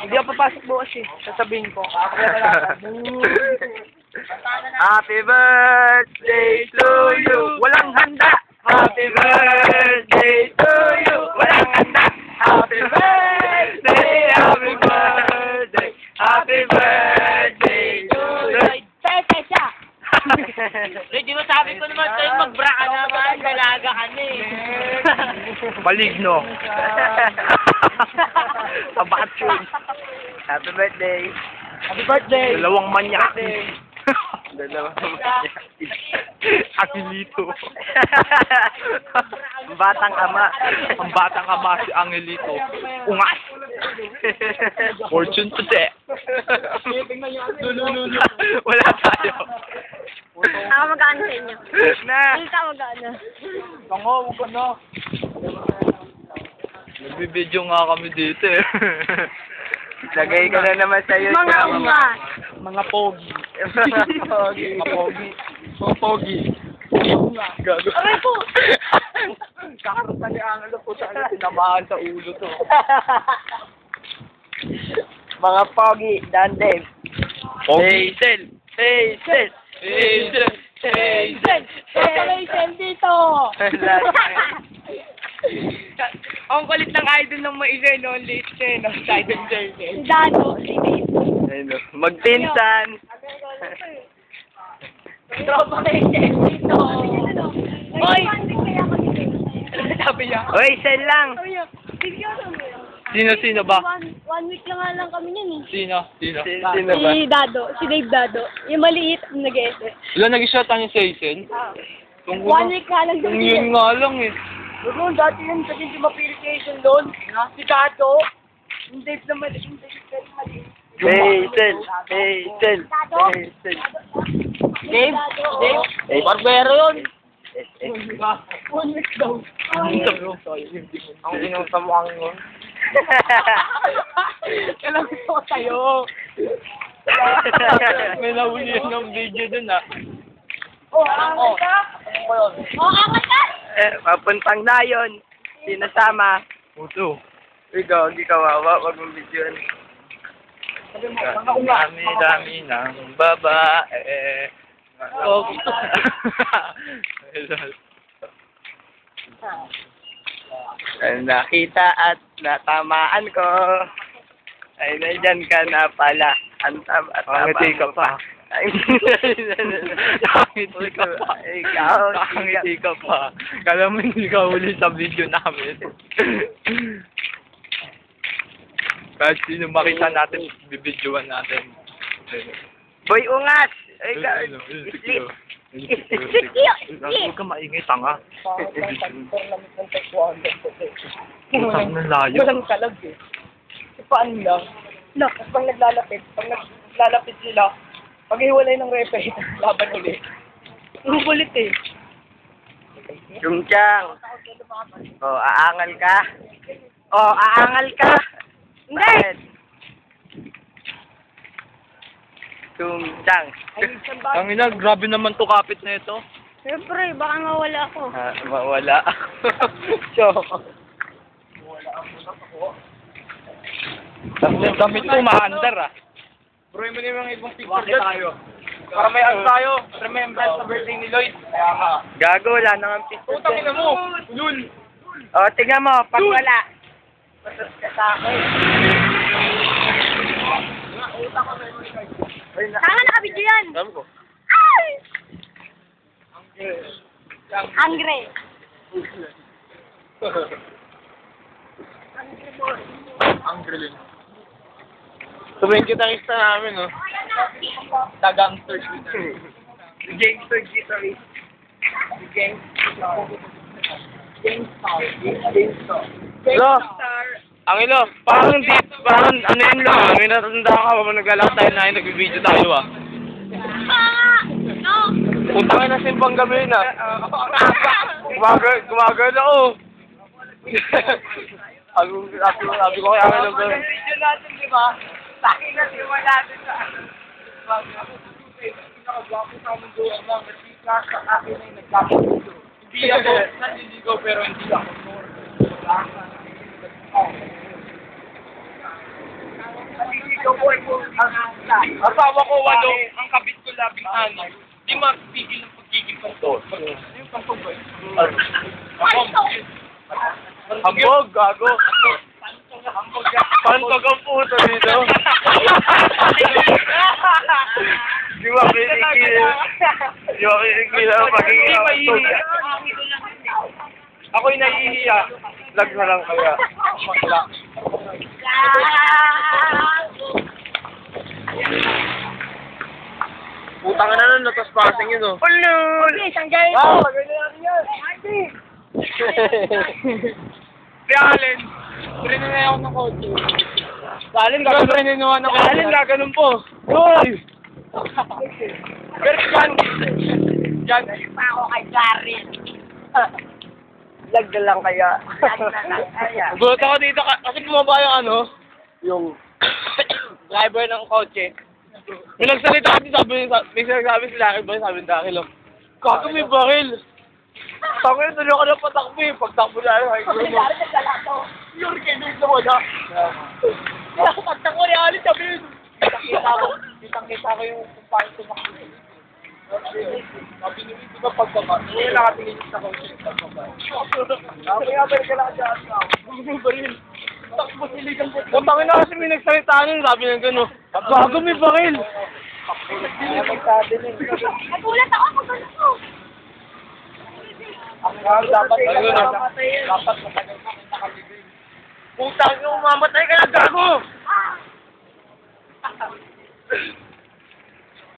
Hindi ako papasok bukas eh. Sasabihin ko. Happy birthday to you. Walang handa. Happy birthday to you. Walang handa. Happy birthday. Happy birthday. Happy birthday to you. Pwede siya. Di ba sabi ko naman sa'yo mag-bra ka naman. Dalaga ka na eh. Maligno. Sabat yun. Happy birthday. Happy birthday. Dalawang manyak. Dalawang manyak. Angelito. Ang batang ama. Ang batang ama si Angelito. Ungas. Fortune today. Wala tayo. Ako mag-ano sa inyo. Na. Hindi ka mag-ano. Tango, huwag ka na. Nagbibideo nga kami dito eh. Lagay ka na naman sa'yo. Mga ungas. Mga pogi. Pogi. Mga pogi. Mga pogi. Gago. Aray po. Kakaroon ni Angelo po sana sinamahan sa ulo to. Mga pogi. Dandem. Hazel. Hazel. Hazel. Hazel. Hazel dito. Ang kulit ng idol ng maisa, no? Late siya, no? Idol jersey. Si Dado. Si Dave. Ayun, magpinsan. Tropa kay Hazel dito. Hoy! Sabi niya. Oy, sell lang. Sino ba? One week lang nga lang kami niyan eh. Sino? Sino ba? Si Dado. Si Dave Dado. Yung maliit nag-SS. Wala nag-shot niya si Hazel? One week nga lang Kung yun nga lang eh. Doon, dati yun sa hindi mapilication doon. Si Dado. Yung Dave na maliit. Yung Dave na maliit. Hazel. Hazel. Hazel. Dave? Dave? Eh, Barbero yun. One week daw. Ang inong sa mukhang yun. Kailan gusto ko sa'yo. May nahuli yun ng video dun ah. Angat ka? Angat ka? Papuntang dayon. Sinasama. Puto. Ikaw, hindi kawawa. Wag mong videoan. Dami ng babae. Oh. Nakita at natamaan ko. Ay, nandyan ka na pala. Ang tama-tama. Nakangiti ka pa. Nakangiti ka pa. Ikaw. Nakangiti ka pa. Kala mo hindi ka huli sa video namin. Kahit sino makita natin, bibidyoan natin. Boy, ungas! Ay, Isli. Huwag ka maingay, tanga. Pusang ng layo. Walang kalag eh. So, paano lang? No. Tapos pag naglalapit sila, pag-iwalay ng repe, laban ulit. Ubulit eh. Chungchang. Oh, aangal ka. Oh, aangal ka. Bakit? Chungchang. Ang ina, grabe naman to kapit na ito. Siyempre, baka mawala ako. Mawala ako. So, Tapos damit ko, mahandar ah. Bro, mo na yung ibang picture dyan. Para may ano tayo, remembrance sa birthday ni Lloyd. Kaya nga. gago, wala nang picture. Putang ina mo! Lul! Oh, tingnan mo, pag wala. Saan nakabidyo yan? Alam ko. Ay! Angry. Ang grilling. Tumingin kita kita namin, no? Tagangsters kita. Gangster guitarist. Lo, Angelo, parang ano yun lang, may natanda ka ba naglalakad tayo na nagbibideo tayo ah. No! Punta kayo na simbang gabi na. Gumagano ako. Sabi ko kay Angelo ko. Video natin, di ba? Laki na siwa natin sa pinakagwapo sa aming doon ng nasika sa akin ay nagkakagulo. Hindi ako nanliligaw pero hindi ako more. Pinubuhay ko ang asa. Asawa ko 8, ang kabit ko 16. Di magpigil ng pagiging panto. Yung panto ba? Hambog, gago. Pantog ang puto dito. Di ba kinikil? Di ba kinikil ang pagiging hambog? Ako'y naiiya. Lag na lang kaya. Wala. Putang na nun, natas passing yun oh. Ulul! Isang guys. Ah, maganda natin yan. Si Allen, trinanay ako ng kotse. Alin gaganon. Alin gaganon po. Hoy! Pero Jan, Pa ako kay Jared. Lag na lang kaya. Gulat ako dito kasi bumaba yung ano, yung driver ng kotse. May nagsalita kasi may sinasabi sila akin ba, sabi ng Dakil, Kaka may baril. Sabi ko, tuloy ako na patakbo eh. Pagtakbo na yun, ay Kasi Jared nagdala to. yun, kayo na wala. Pagtang ko niya ulit sabi yun. Kitang-kita ko yung kumpain tumakbo. Sabi ni Vicky ba pagkaba? Yung nakatingin sa kotse, pagkaba. Sabi nga, balik ka lang dyan. May baril. Takbo siligan po. Puntangin na kasi may nagsalita nun, sabi ng gano'n. Bago may baril. Nagulat ako pag ano ko. Dapat matagal ka nakalibre. Putang yung mamatay ka na, gago!